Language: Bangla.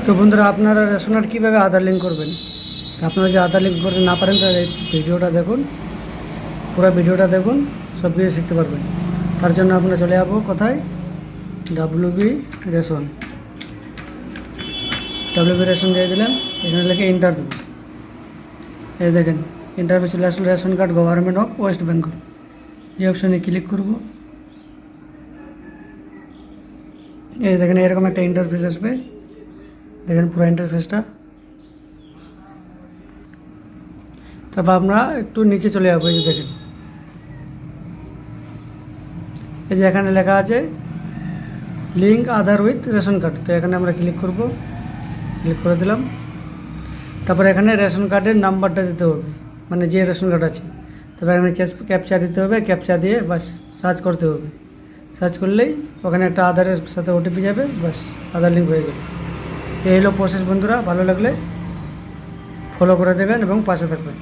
তো বন্ধুরা, আপনারা রেশন কার্ড কীভাবে আধার লিঙ্ক করবেন? আপনারা যে আধার লিঙ্ক করতে না পারেন তাহলে এই ভিডিওটা দেখুন, পুরো ভিডিওটা দেখুন, সব কিছু শিখতে পারবেন। তার জন্য আপনারা চলে যাবো কোথায়, ডাব্লিউবি রেশন। ডাব্লিউবি রেশন দিয়ে দিলেন, এখানে লিখে এন্টার দেবেন। এই দেখেন ইন্টারভিউ চলে আসলে, ration card government of West Bengal, এই অপশানে ক্লিক করব। এই দেখেন এরকম একটা ইন্টারফেস আসবে, দেখেন পুরো ইন্টারফেসটা। তারপর আমরা একটু নিচে চলে যাবো, এই যে দেখেন এই যে এখানে লেখা আছে link Aadhaar with ration card. তো এখানে আমরা ক্লিক করব, ক্লিক করে দিলাম। তারপর এখানে রেশন কার্ডের নাম্বারটা দিতে হবে, মানে যে রেশন কার্ড আছে। তারপর এখানে ক্যাপচা দিতে হবে, ক্যাপচা দিয়ে বাস সার্চ করতে হবে। সার্চ করলেই ওখানে একটা আধারের সাথে ওটিপি যাবে, বাস আধার লিঙ্ক হয়ে গেল। এই হলো প্রসেস বন্ধুরা। ভালো লাগলে ফলো করে দেবেন এবং পাশে থাকবেন।